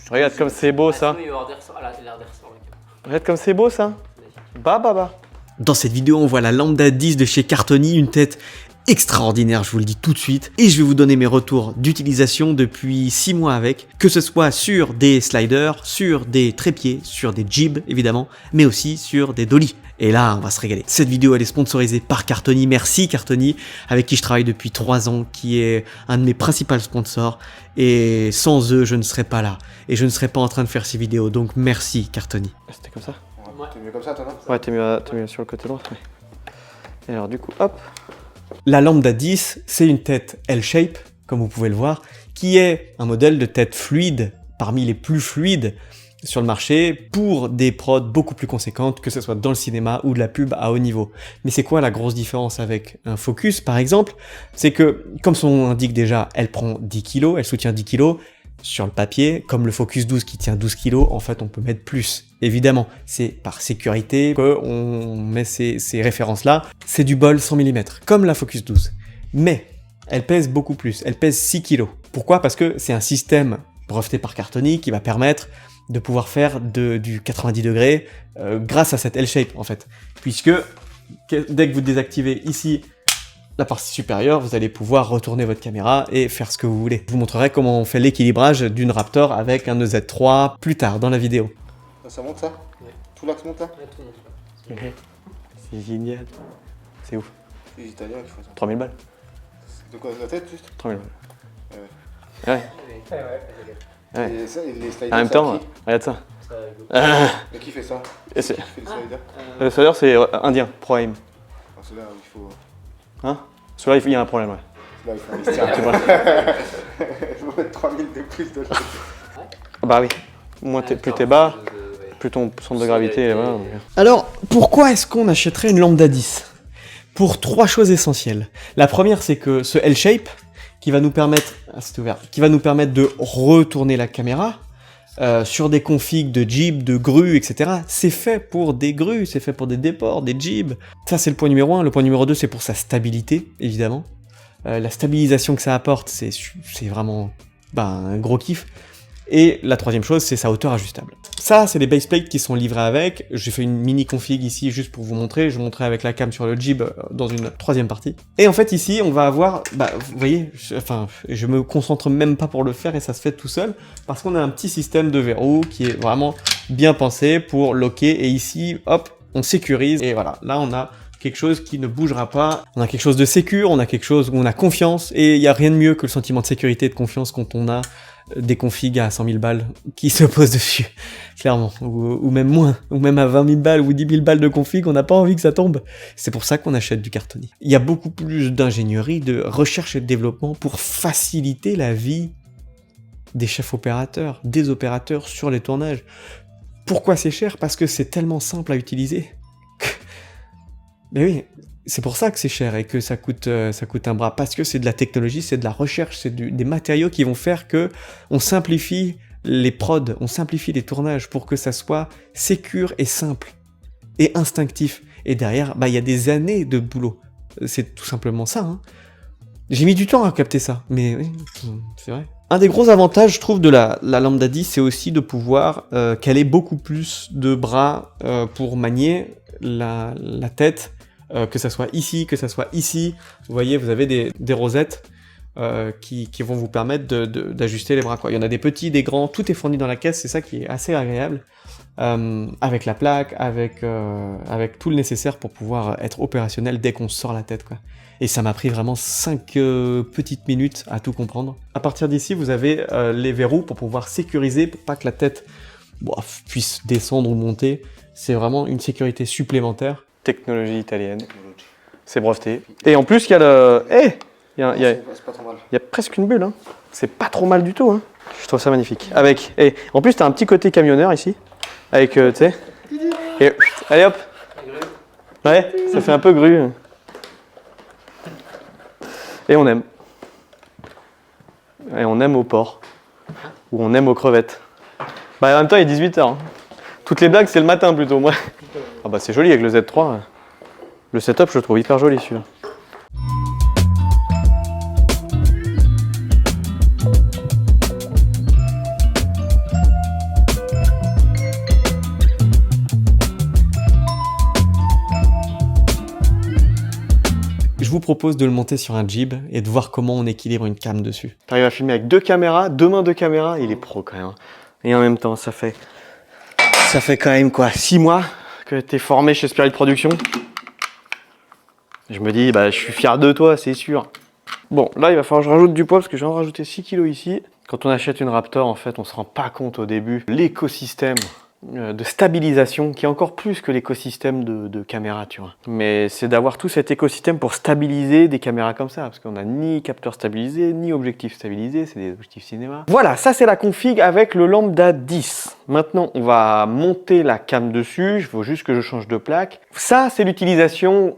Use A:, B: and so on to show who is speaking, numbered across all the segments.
A: Regarde comme c'est beau ça. Regarde comme c'est beau ça. Bah. Dans cette vidéo, on voit la Lambda 10 de chez Cartoni, une tête extraordinaire, je vous le dis tout de suite. Et je vais vous donner mes retours d'utilisation depuis 6 mois avec, que ce soit sur des sliders, sur des trépieds, sur des jibs évidemment, mais aussi sur des dollies. Et là, on va se régaler. Cette vidéo, elle est sponsorisée par Cartoni. Merci Cartoni, avec qui je travaille depuis 3 ans, qui est un de mes principaux sponsors. Et sans eux, je ne serais pas là. Et je ne serais pas en train de faire ces vidéos. Donc merci Cartoni. C'était comme ça ?
B: Ouais. T'es mieux comme ça, toi, non?
A: Ouais, t'es mieux sur le côté droit. Ouais. Et alors du coup, hop. La Lambda 10, c'est une tête L-shape, comme vous pouvez le voir, qui est un modèle de tête fluide, parmi les plus fluides sur le marché, pour des prods beaucoup plus conséquentes, que ce soit dans le cinéma ou de la pub à haut niveau. Mais c'est quoi la grosse différence avec un Focus, par exemple? C'est que, comme son nom indique déjà, elle prend 10 kg, elle soutient 10 kg, sur le papier, comme le Focus 12 qui tient 12 kg, en fait on peut mettre plus. Évidemment, c'est par sécurité qu'on met ces références-là. C'est du bol 100 mm, comme la Focus 12. Mais elle pèse beaucoup plus, elle pèse 6 kg. Pourquoi? Parce que c'est un système breveté par Cartoni qui va permettre de pouvoir faire du 90 degrés grâce à cette L-shape en fait. Puisque dès que vous désactivez ici la partie supérieure, vous allez pouvoir retourner votre caméra et faire ce que vous voulez. Je vous montrerai comment on fait l'équilibrage d'une Raptor avec un EZ3 plus tard dans la vidéo.
B: Ça monte ça? Ouais. Tout l'axe monte là?
C: Ouais, tout monte.
A: C'est génial. C'est ouf.
B: C'est les Italiens qui font ça.
A: 3000 balles.
B: De quoi? La tête juste?
A: 3000 balles. Ouais.
B: Ouais. Et ça, et les sliders,
A: En même
B: ça,
A: temps,
B: qui?
A: regarde ça.
B: Mais qui fait ça?
A: Et
B: Qui fait les sliders?
A: le slider, c'est indien, Pro Aim.
B: Ah, celui-là, il faut...
A: Hein? Celui-là, il y a un problème, ouais.
B: Là, il faut investir. Il faut mettre 3000 de plus de choses.
A: Bah oui. Plus t'es bas, plus ton centre de gravité est bas. Alors, pourquoi est-ce qu'on achèterait une Lambda 10? Pour 3 choses essentielles. La première, c'est que ce L-shape, qui va nous permettre, de retourner la caméra sur des configs de jib, de grue, etc. C'est fait pour des grues, c'est fait pour des déports, des jibs. Ça, c'est le point numéro 1. Le point numéro 2, c'est pour sa stabilité, évidemment. La stabilisation que ça apporte, c'est vraiment un gros kiff. Et la troisième chose, c'est sa hauteur ajustable. Ça, c'est les baseplates qui sont livrés avec. J'ai fait une mini config ici juste pour vous montrer. Je vous montrerai avec la cam sur le jib dans une 3e partie. Et en fait, ici, on va avoir... vous voyez, je me concentre même pas pour le faire et ça se fait tout seul. Parce qu'on a un petit système de verrou qui est vraiment bien pensé pour locker. Et ici, hop, on sécurise. Et voilà, là, on a quelque chose qui ne bougera pas. On a quelque chose de sécure, on a quelque chose où on a confiance. Et il n'y a rien de mieux que le sentiment de sécurité et de confiance quand on a des configs à 100 000 balles qui se posent dessus, clairement, ou même moins, ou même à 20 000 balles ou 10 000 balles de config, on n'a pas envie que ça tombe. C'est pour ça qu'on achète du Cartoni. Il y a beaucoup plus d'ingénierie, de recherche et de développement pour faciliter la vie des chefs opérateurs, des opérateurs sur les tournages. Pourquoi c'est cher? Parce que c'est tellement simple à utiliser. Mais oui, c'est pour ça que c'est cher et que ça coûte un bras, parce que c'est de la technologie, c'est de la recherche, c'est des matériaux qui vont faire que on simplifie les prods, on simplifie les tournages pour que ça soit sécure et simple et instinctif. Et derrière, il y a des années de boulot. C'est tout simplement ça. Hein. J'ai mis du temps à capter ça, mais oui, c'est vrai. Un des gros avantages, je trouve, de la Lambda 10, c'est aussi de pouvoir qu'elle ait beaucoup plus de bras pour manier la tête. Que ça soit ici, que ça soit ici. Vous voyez, vous avez des rosettes qui vont vous permettre d'ajuster les bras, quoi. Il y en a des petits, des grands, tout est fourni dans la caisse, c'est ça qui est assez agréable. Avec la plaque, avec tout le nécessaire pour pouvoir être opérationnel dès qu'on sort la tête, quoi. Et ça m'a pris vraiment 5 petites minutes à tout comprendre. À partir d'ici, vous avez les verrous pour pouvoir sécuriser, pour pas que la tête puisse descendre ou monter. C'est vraiment une sécurité supplémentaire. Technologie italienne. C'est breveté. Et en plus, il y a le... Il y a presque une bulle. Hein. C'est pas trop mal du tout. Hein. Je trouve ça magnifique. En plus, tu as un petit côté camionneur ici. Avec, tu sais... Et allez hop. Ouais, ça fait un peu grue. Et on aime. Et on aime au porc. Ou on aime aux crevettes. En même temps, il est 18h. Hein. Toutes les blagues, c'est le matin plutôt, moi. Ah c'est joli avec le Z3. Le setup, je le trouve hyper joli celui-là. vous propose de le monter sur un Jib et de voir comment on équilibre une cam dessus. T'arrives à filmer avec 2 caméras, 2 mains de caméra, il est pro quand même. Et en même temps, ça fait quand même quoi, 6 mois que t'es formé chez Spirit Production. Je me dis, bah, je suis fier de toi, c'est sûr. Bon, là, il va falloir que je rajoute du poids parce que je viens de rajouter 6 kg ici. Quand on achète une Raptor, en fait, on se rend pas compte au début l'écosystème de stabilisation qui est encore plus que l'écosystème de caméra, tu vois. Mais c'est d'avoir tout cet écosystème pour stabiliser des caméras comme ça, parce qu'on n'a ni capteur stabilisé, ni objectif stabilisé, c'est des objectifs cinéma. Voilà, ça c'est la config avec le Lambda 10. Maintenant, on va monter la cam dessus, il faut juste que je change de plaque. Ça, c'est l'utilisation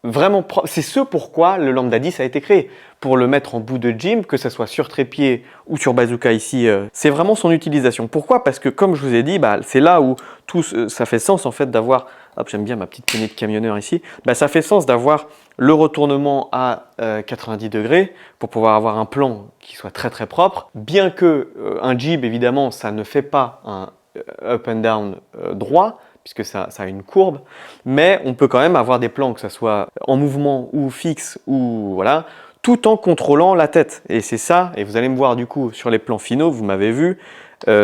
A: vraiment propre. C'est ce pourquoi le Lambda 10 a été créé. Pour le mettre en bout de gym, que ce soit sur trépied ou sur bazooka ici, c'est vraiment son utilisation. Pourquoi? Parce que comme je vous ai dit, bah, c'est là où tout ça fait sens en fait d'avoir, hop, j'aime bien ma petite poignée de camionneur ici, bah, ça fait sens d'avoir le retournement à 90 degrés pour pouvoir avoir un plan qui soit très très propre. Bien que un jib, évidemment, ça ne fait pas un up and down droit, puisque ça a une courbe, mais on peut quand même avoir des plans, que ce soit en mouvement ou fixe, ou voilà, tout en contrôlant la tête. Et c'est ça, et vous allez me voir du coup sur les plans finaux, vous m'avez vu,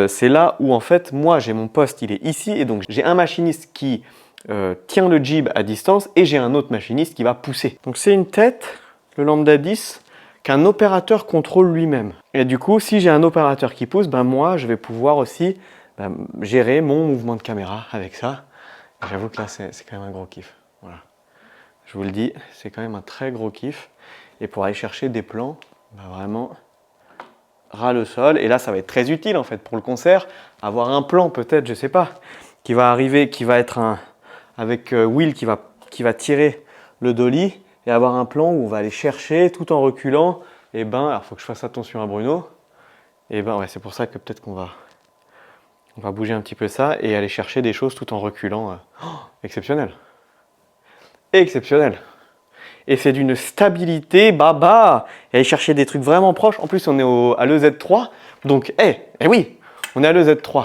A: c'est là où en fait, moi j'ai mon poste, il est ici, et donc j'ai un machiniste qui tient le jib à distance, et j'ai un autre machiniste qui va pousser. Donc c'est une tête, le Lambda 10, qu'un opérateur contrôle lui-même. Et du coup, si j'ai un opérateur qui pousse, ben moi je vais pouvoir aussi gérer mon mouvement de caméra avec ça. J'avoue que là, c'est quand même un gros kiff. Voilà. Je vous le dis, c'est quand même un très gros kiff. Et pour aller chercher des plans, bah vraiment, ras le sol. Et là, ça va être très utile en fait pour le concert. Avoir un plan peut-être, je sais pas, qui va arriver, qui va être avec Will qui va tirer le dolly et avoir un plan où on va aller chercher tout en reculant. Et ben, alors faut que je fasse attention à Bruno. Et ben ouais, c'est pour ça que peut-être qu'on va bouger un petit peu ça et aller chercher des choses tout en reculant. Exceptionnel. Exceptionnel. Et c'est d'une stabilité baba. Et aller chercher des trucs vraiment proches. En plus, on est à l'EZ3. Donc, oui, on est à l'EZ3,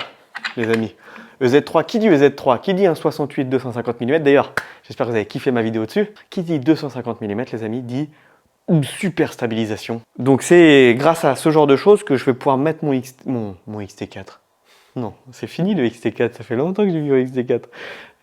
A: les amis. EZ3, qui dit EZ3? Qui dit un 68-250 mm? D'ailleurs, j'espère que vous avez kiffé ma vidéo dessus. Qui dit 250 mm, les amis, dit une super stabilisation. Donc, c'est grâce à ce genre de choses que je vais pouvoir mettre mon XT4. Non, c'est fini le XT4, ça fait longtemps que j'ai vu le XT4.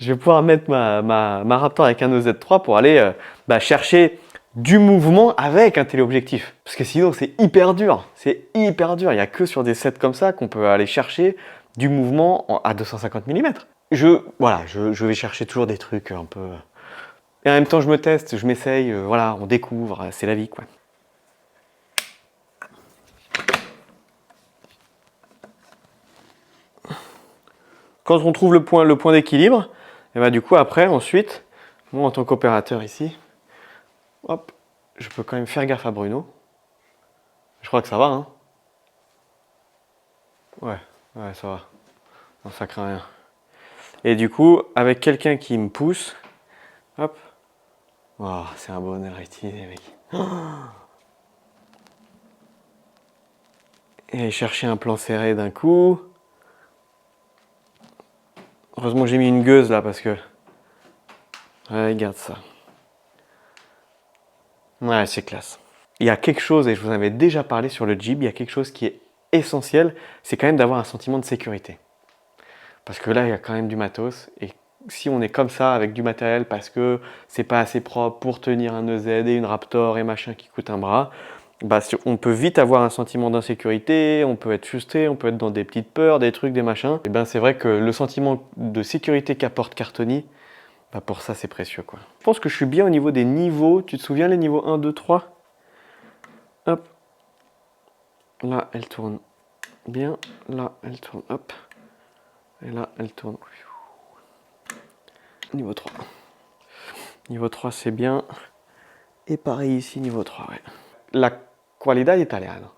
A: Je vais pouvoir mettre ma Raptor avec un EZ3 pour aller chercher du mouvement avec un téléobjectif. Parce que sinon c'est hyper dur, il n'y a que sur des sets comme ça qu'on peut aller chercher du mouvement à 250 mm. Je vais chercher toujours des trucs un peu... Et en même temps je me teste, je m'essaye, voilà, on découvre, c'est la vie quoi. Quand on trouve le point d'équilibre, et bah du coup après, ensuite, moi en tant qu'opérateur ici, hop, je peux quand même faire gaffe à Bruno. Je crois que ça va, hein. Ouais, ça va. Non, ça craint rien. Et du coup, avec quelqu'un qui me pousse, hop, oh, c'est un bonheur ici, les mecs. Et aller chercher un plan serré d'un coup. Heureusement que j'ai mis une gueuse là parce que... Ouais, regarde ça. Ouais, c'est classe. Il y a quelque chose, et je vous en avais déjà parlé sur le jib, il y a quelque chose qui est essentiel, c'est quand même d'avoir un sentiment de sécurité. Parce que là, il y a quand même du matos, et si on est comme ça avec du matériel parce que c'est pas assez propre pour tenir un EZ et une Raptor et machin qui coûte un bras, bah, on peut vite avoir un sentiment d'insécurité, on peut être frustré, on peut être dans des petites peurs, des trucs, des machins. Et ben c'est vrai que le sentiment de sécurité qu'apporte Cartoni, bah pour ça c'est précieux quoi. Je pense que je suis bien au niveau des niveaux. Tu te souviens les niveaux 1, 2, 3? Hop. Là elle tourne bien, là elle tourne hop. Et là elle tourne. Niveau 3. Niveau 3 c'est bien. Et pareil ici niveau 3 ouais. La qualità italiana.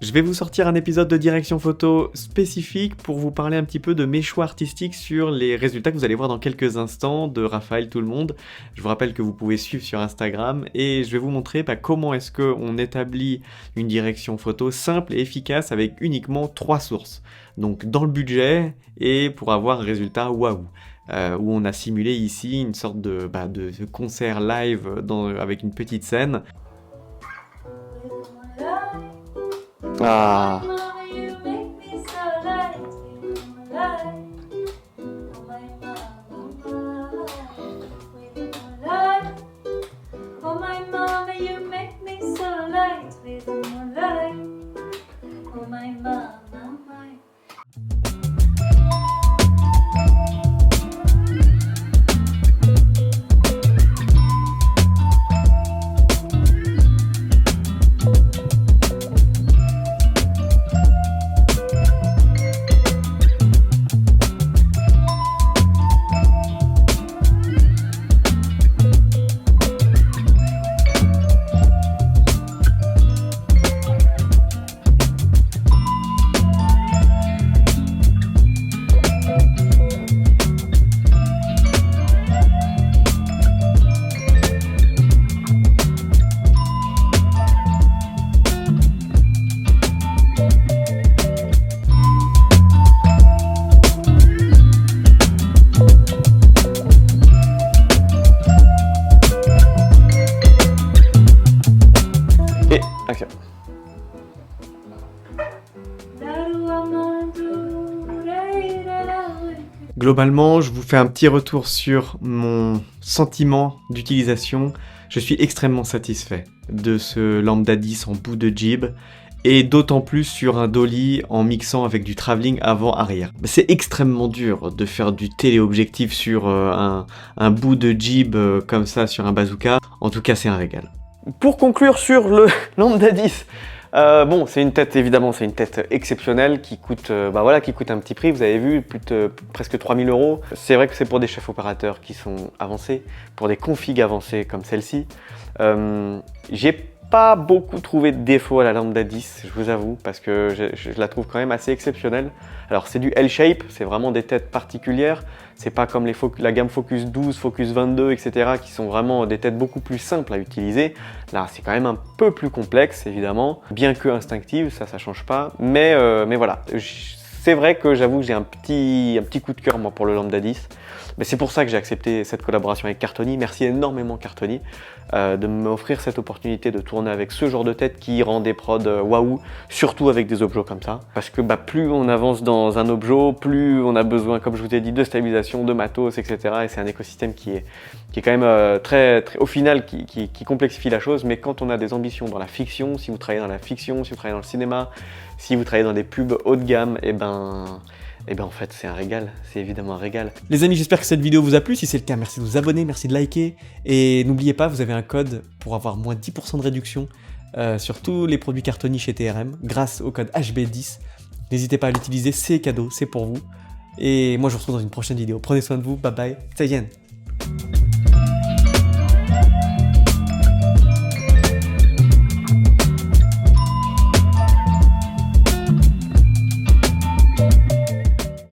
A: Je vais vous sortir un épisode de direction photo spécifique pour vous parler un petit peu de mes choix artistiques sur les résultats que vous allez voir dans quelques instants de Raphaël Tout le Monde. Je vous rappelle que vous pouvez suivre sur Instagram et je vais vous montrer comment est-ce qu'on établit une direction photo simple et efficace avec uniquement 3 sources. Donc dans le budget et pour avoir un résultat waouh. où on a simulé ici une sorte de concert live avec une petite scène. Ah. Action. Globalement, je vous fais un petit retour sur mon sentiment d'utilisation. Je suis extrêmement satisfait de ce Lambda 10 en bout de jib et d'autant plus sur un dolly en mixant avec du travelling avant-arrière. C'est extrêmement dur de faire du téléobjectif sur un bout de jib comme ça sur un bazooka. En tout cas, c'est un régal. Pour conclure sur le Lambda 10, bon, c'est une tête, évidemment, c'est une tête exceptionnelle qui coûte, qui coûte un petit prix, vous avez vu, presque 3000 €. C'est vrai que c'est pour des chefs opérateurs qui sont avancés, pour des configs avancés comme celle-ci. J'ai pas beaucoup trouvé de défauts à la Lambda 10, je vous avoue, parce que je la trouve quand même assez exceptionnelle. Alors c'est du L-shape, c'est vraiment des têtes particulières, c'est pas comme la gamme Focus 12, Focus 22, etc. qui sont vraiment des têtes beaucoup plus simples à utiliser. Là c'est quand même un peu plus complexe évidemment, bien que instinctive, ça change pas, mais voilà. C'est vrai que j'avoue que j'ai un petit coup de cœur moi pour le Lambda 10. Mais c'est pour ça que j'ai accepté cette collaboration avec Cartoni. Merci énormément Cartoni de m'offrir cette opportunité de tourner avec ce genre de tête qui rend des prods waouh, surtout avec des objets comme ça. Parce que plus on avance dans un objet, plus on a besoin, comme je vous ai dit, de stabilisation, de matos, etc. Et c'est un écosystème qui est quand même très, au final, qui complexifie la chose. Mais quand on a des ambitions dans la fiction, si vous travaillez dans la fiction, si vous travaillez dans le cinéma, si vous travaillez dans des pubs haut de gamme, et ben en fait c'est un régal, c'est évidemment un régal. Les amis, j'espère que cette vidéo vous a plu, si c'est le cas merci de vous abonner, merci de liker, et n'oubliez pas, vous avez un code pour avoir moins 10% de réduction sur tous les produits Cartoni chez TRM, grâce au code HB10, n'hésitez pas à l'utiliser, c'est cadeau, c'est pour vous, et moi je vous retrouve dans une prochaine vidéo, prenez soin de vous, bye bye, 再见